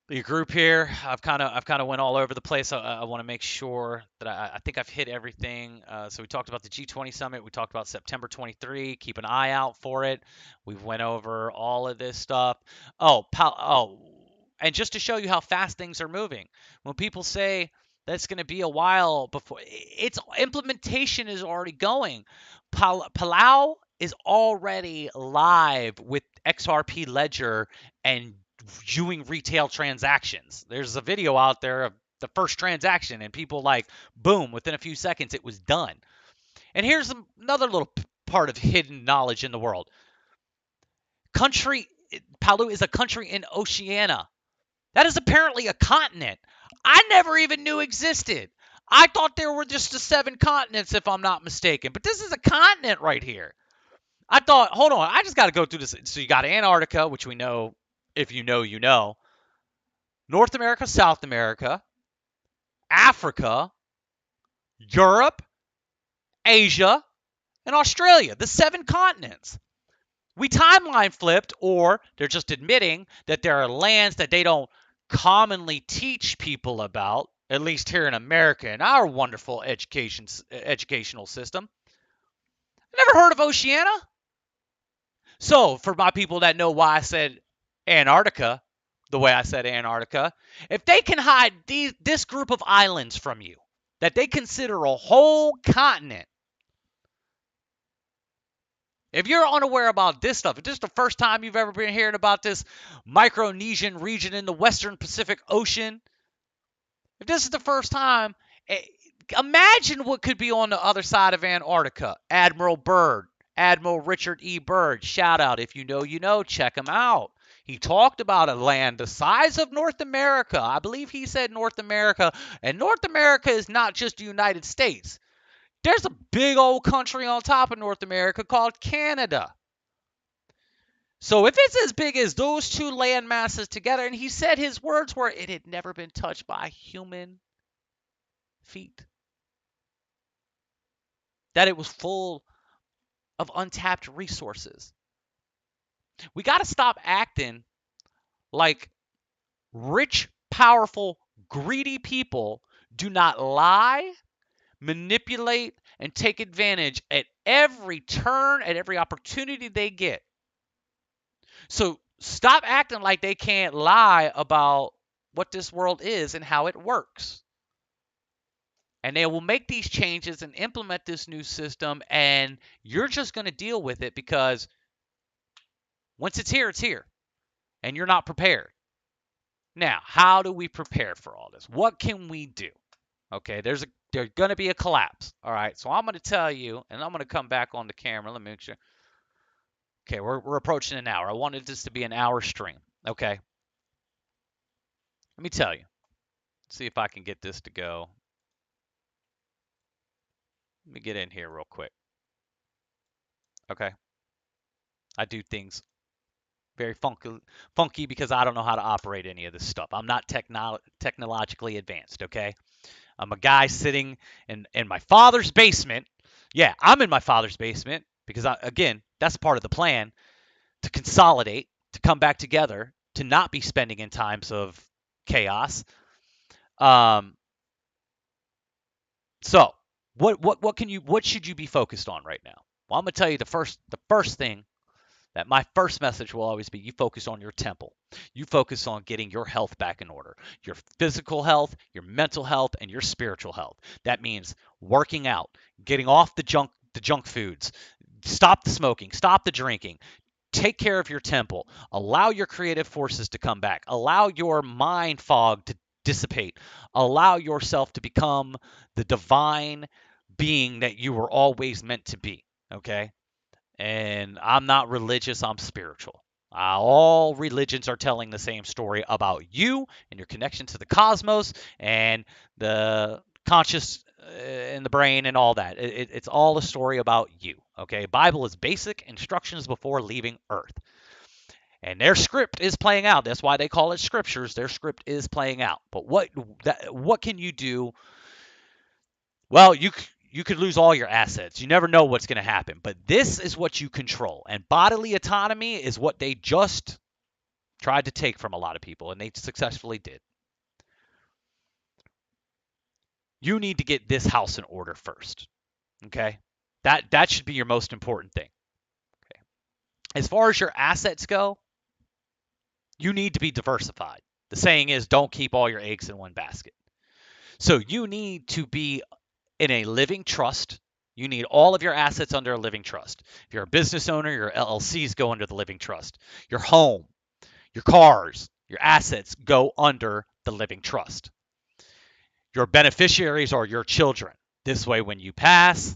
the group here. I've kind of went all over the place. I want to make sure that I think I've hit everything. So we talked about the G20 summit. We talked about September 23. Keep an eye out for it. We went over all of this stuff. And just to show you how fast things are moving, when people say that's going to be a while before its implementation is already going. Palau is already live with XRP Ledger and viewing retail transactions. There's a video out there of the first transaction, and people like, boom, within a few seconds, it was done. And here's another little part of hidden knowledge in the world. Palau is a country in Oceania. That is apparently a continent I never even knew existed. I thought there were just the 7 continents, if I'm not mistaken. But this is a continent right here. I thought, hold on, I just got to go through this. So you got Antarctica, which we know, if you know, you know. North America, South America, Africa, Europe, Asia, and Australia, the 7 continents. We timeline flipped, or they're just admitting that there are lands that they don't commonly teach people about, at least here in America, in our wonderful educational system. Never heard of Oceania? So, for my people that know why I said Antarctica, the way I said Antarctica, if they can hide this group of islands from you, that they consider a whole continent, if you're unaware about this stuff, if this is the first time you've ever been hearing about this Micronesian region in the Western Pacific Ocean, if this is the first time, imagine what could be on the other side of Antarctica. Admiral Byrd, Admiral Richard E. Byrd, shout out. If you know, you know, check him out. He talked about a land the size of North America. I believe he said North America. And North America is not just the United States. There's a big old country on top of North America called Canada. So if it's as big as those 2 land masses together, and he said his words were it had never been touched by human feet, that it was full of untapped resources. We got to stop acting like rich, powerful, greedy people do not lie, manipulate, and take advantage at every turn, at every opportunity they get. So stop acting like they can't lie about what this world is and how it works. And they will make these changes and implement this new system, and you're just going to deal with it because once it's here, and you're not prepared. Now, how do we prepare for all this? What can we do? Okay, there's going to be a collapse. All right, so I'm going to tell you, and I'm going to come back on the camera. Let me make sure. Okay, we're approaching an hour. I wanted this to be an hour stream. Okay, let me tell you. See if I can get this to go. Let me get in here real quick. Okay, I do things very funky because I don't know how to operate any of this stuff. I'm not technologically advanced, okay? I'm a guy sitting in my father's basement. Yeah, I'm in my father's basement because, again, that's part of the plan to consolidate, to come back together, to not be spending in times of chaos. So, what should you be focused on right now? Well, I'm going to tell you the first thing that my first message will always be: you focus on your temple. You focus on getting your health back in order. Your physical health, your mental health, and your spiritual health. That means working out, getting off the junk foods, stop the smoking, stop the drinking. Take care of your temple. Allow your creative forces to come back. Allow your mind fog to dissipate. Allow yourself to become the divine being that you were always meant to be. Okay? And I'm not religious, I'm spiritual. All religions are telling the same story about you and your connection to the cosmos and the conscious in the brain and all that. It's all a story about you. Okay, Bible is basic instructions before leaving Earth, and their script is playing out. That's why they call it scriptures. Their script is playing out. But what can you do? Well, you could lose all your assets. You never know what's going to happen. But this is what you control, and bodily autonomy is what they just tried to take from a lot of people, and they successfully did. You need to get this house in order first. Okay? That should be your most important thing. Okay. As far as your assets go, you need to be diversified. The saying is don't keep all your eggs in one basket. So you need to be in a living trust. You need all of your assets under a living trust. If you're a business owner, your LLCs go under the living trust. Your home, your cars, your assets go under the living trust. Your beneficiaries are your children. This way, when you pass,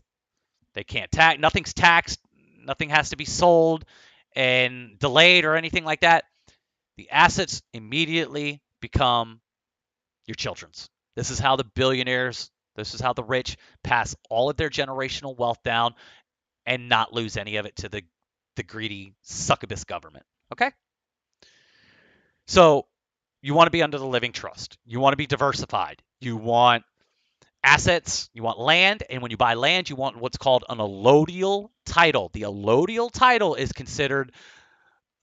they can't tax. Nothing's taxed. Nothing has to be sold and delayed or anything like that. The assets immediately become your children's. This is how the billionaires, this is how the rich pass all of their generational wealth down and not lose any of it to the greedy succubus government. Okay? So you want to be under the living trust. You want to be diversified. You want assets, you want land, and when you buy land, you want what's called an allodial title. The allodial title is considered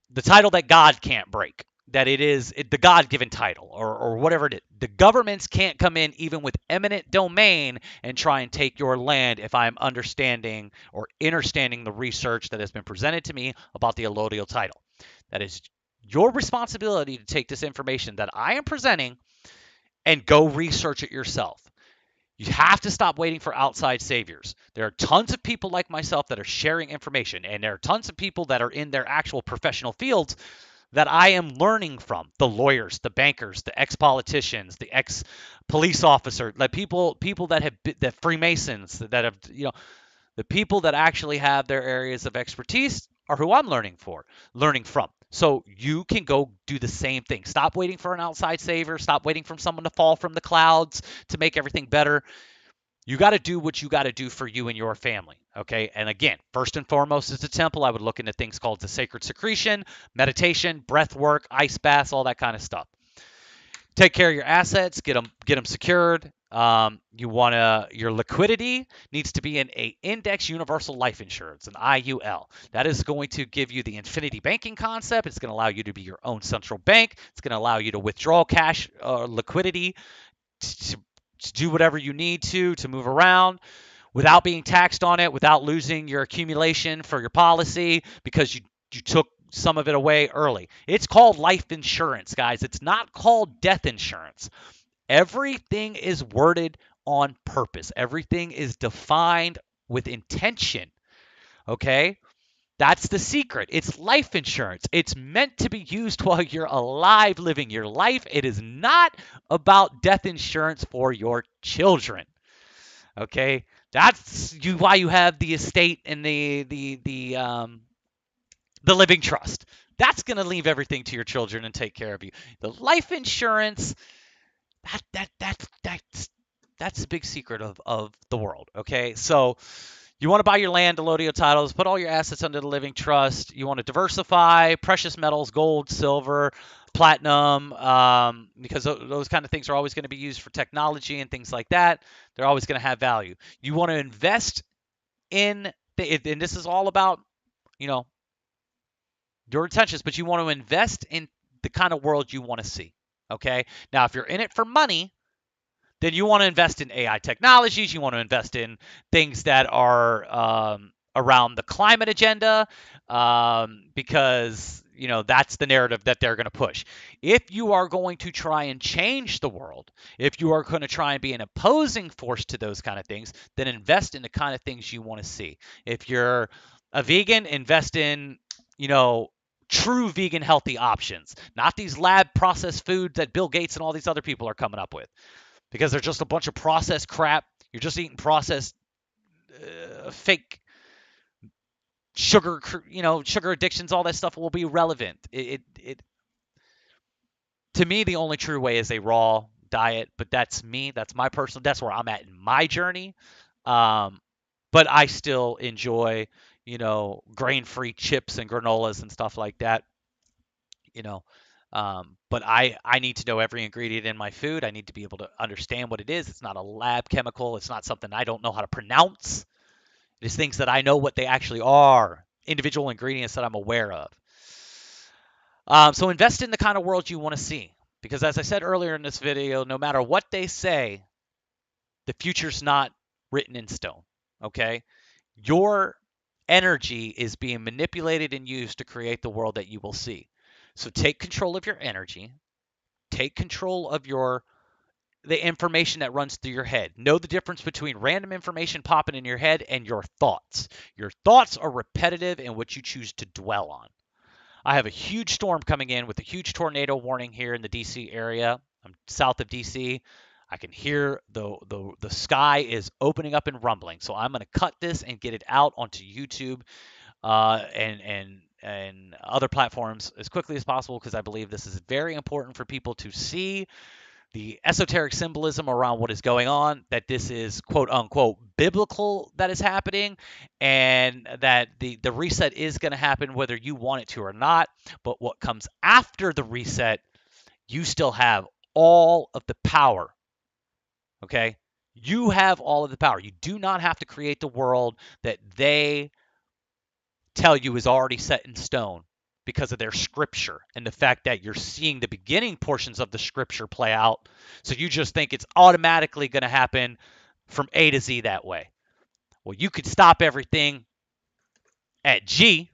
the title that God can't break, that the God-given title or whatever it is. The governments can't come in even with eminent domain and try and take your land if I'm understanding or understanding the research that has been presented to me about the allodial title. That is your responsibility to take this information that I am presenting and go research it yourself. You have to stop waiting for outside saviors. There are tons of people like myself that are sharing information, and there are tons of people that are in their actual professional fields that I am learning from. The lawyers, the bankers, the ex-politicians, the ex-police officer, like people that have that Freemasons that have, the people that actually have their areas of expertise are who I'm learning from. So you can go do the same thing. Stop waiting for an outside savior. Stop waiting for someone to fall from the clouds to make everything better. You got to do what you got to do for you and your family. Okay. And again, first and foremost is the temple. I would look into things called the sacred secretion, meditation, breath work, ice baths, all that kind of stuff. Take care of your assets, get them secured. Your liquidity needs to be in a index universal life insurance, an IUL. That is going to give you the infinity banking concept. It's going to allow you to be your own central bank. It's going to allow you to withdraw cash liquidity to do whatever you need to move around without being taxed on it, without losing your accumulation for your policy because you took some of it away early. It's called life insurance, guys. It's not called death insurance. Everything is worded on purpose. Everything is defined with intention. Okay? That's the secret. It's life insurance. It's meant to be used while you're alive, living your life. It is not about death insurance for your children. Okay? That's why you have the estate and the living trust. That's going to leave everything to your children and take care of you. The life insurance, that's the big secret of the world. Okay, so you want to buy your land, allodial titles, put all your assets under the living trust. You want to diversify precious metals, gold, silver, platinum, because those kind of things are always going to be used for technology and things like that. They're always going to have value. You want to invest in, and this is all about, your intentions, but you want to invest in the kind of world you want to see. Okay. Now, if you're in it for money, then you want to invest in AI technologies. You want to invest in things that are around the climate agenda because, that's the narrative that they're going to push. If you are going to try and change the world, if you are going to try and be an opposing force to those kind of things, then invest in the kind of things you want to see. If you're a vegan, invest in, true vegan healthy options, not these lab processed foods that Bill Gates and all these other people are coming up with, because they're just a bunch of processed crap. You're just eating processed fake sugar, sugar addictions, all that stuff will be relevant. To me, the only true way is a raw diet, but that's me. That's my personal. That's where I'm at in my journey. Um, but I still enjoy, grain-free chips and granolas and stuff like that. You know, but I need to know every ingredient in my food. I need to be able to understand what it is. It's not a lab chemical. It's not something I don't know how to pronounce. It is things that I know what they actually are, individual ingredients that I'm aware of. So invest in the kind of world you want to see. Because as I said earlier in this video, no matter what they say, the future's not written in stone. Okay? Your energy is being manipulated and used to create the world that you will see. So take control of your energy. Take control of the information that runs through your head. Know the difference between random information popping in your head and your thoughts. Your thoughts are repetitive in what you choose to dwell on. I have a huge storm coming in with a huge tornado warning here in the DC area. I'm south of DC. I can hear the sky is opening up and rumbling. So I'm going to cut this and get it out onto YouTube and other platforms as quickly as possible, because I believe this is very important for people to see the esoteric symbolism around what is going on, that this is quote unquote biblical that is happening, and that the reset is going to happen whether you want it to or not. But what comes after the reset, you still have all of the power. Okay? You have all of the power. You do not have to create the world that they tell you is already set in stone because of their scripture and the fact that you're seeing the beginning portions of the scripture play out. So you just think it's automatically going to happen from A to Z that way. Well, you could stop everything at G,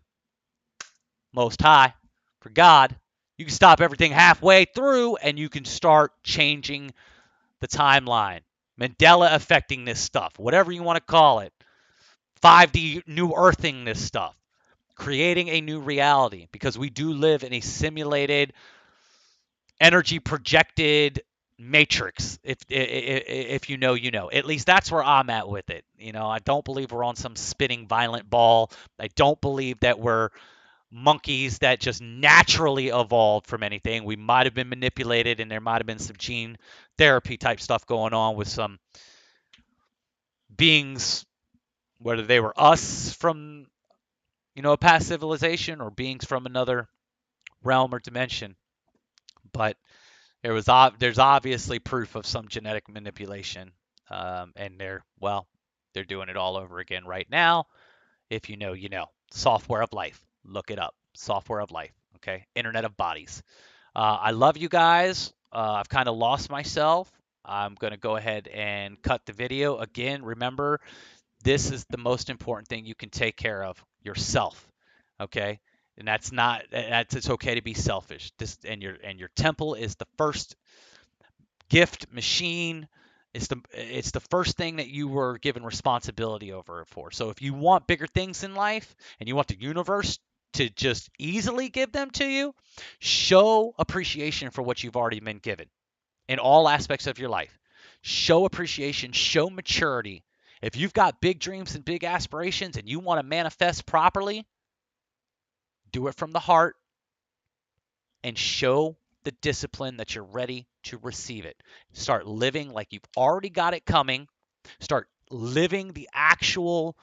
Most High, for God. You can stop everything halfway through and you can start changing the timeline. Mandela affecting this stuff, whatever you want to call it. 5D new earthing this stuff. Creating a new reality, because we do live in a simulated, energy projected matrix. If you know, you know. At least that's where I'm at with it. I don't believe we're on some spinning violent ball. I don't believe that we're monkeys that just naturally evolved from anything. We might have been manipulated, and there might have been some gene therapy type stuff going on with some beings, whether they were us from a past civilization or beings from another realm or dimension. But there's obviously proof of some genetic manipulation, and they're doing it all over again right now. If you know, you know. Software of life. Look it up. Software of life. Okay. Internet of bodies. I love you guys. I've kind of lost myself. I'm going to go ahead and cut the video. Again, remember, this is the most important thing you can take care of, yourself. Okay? And it's okay to be selfish. And your temple is the first gift machine. It's the first thing that you were given responsibility over for. So if you want bigger things in life and you want the universe to just easily give them to you, show appreciation for what you've already been given in all aspects of your life. Show appreciation, show maturity. If you've got big dreams and big aspirations and you want to manifest properly, do it from the heart and show the discipline that you're ready to receive it. Start living like you've already got it coming. Start living the actual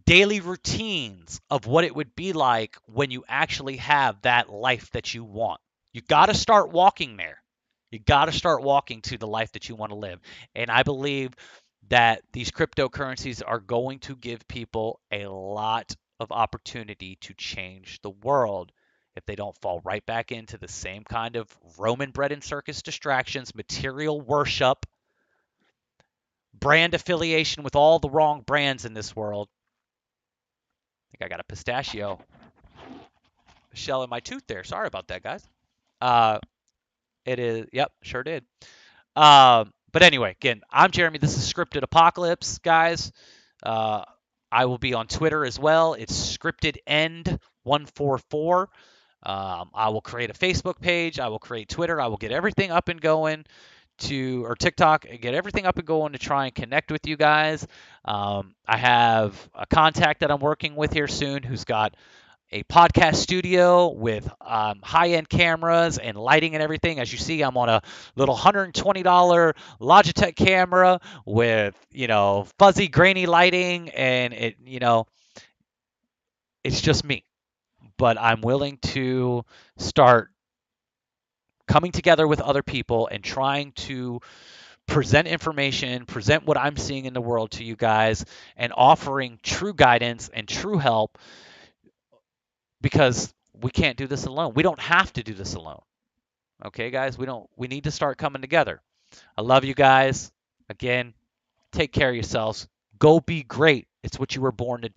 daily routines of what it would be like when you actually have that life that you want. You got to start walking there. You got to start walking to the life that you want to live. And I believe that these cryptocurrencies are going to give people a lot of opportunity to change the world if they don't fall right back into the same kind of Roman bread and circus distractions, material worship, brand affiliation with all the wrong brands in this world. I think I got a pistachio shell in my tooth there. Sorry about that, guys. It is, yep, sure did. But anyway, again, I'm Jeremy. This is Scripted Apocalypse, guys. I will be on Twitter as well. It's Scripted End 144. I will create a Facebook page. I will create Twitter. I will get everything up and going or TikTok, and get everything up and going to try and connect with you guys. I have a contact that I'm working with here soon who's got a podcast studio with high-end cameras and lighting and everything. As you see, I'm on a little $120 Logitech camera with, fuzzy, grainy lighting, and it's just me. But I'm willing to start coming together with other people and trying to present information, present what I'm seeing in the world to you guys, and offering true guidance and true help, because we can't do this alone. We don't have to do this alone. Okay, guys, we need to start coming together. I love you guys. Again, take care of yourselves. Go be great. It's what you were born to do.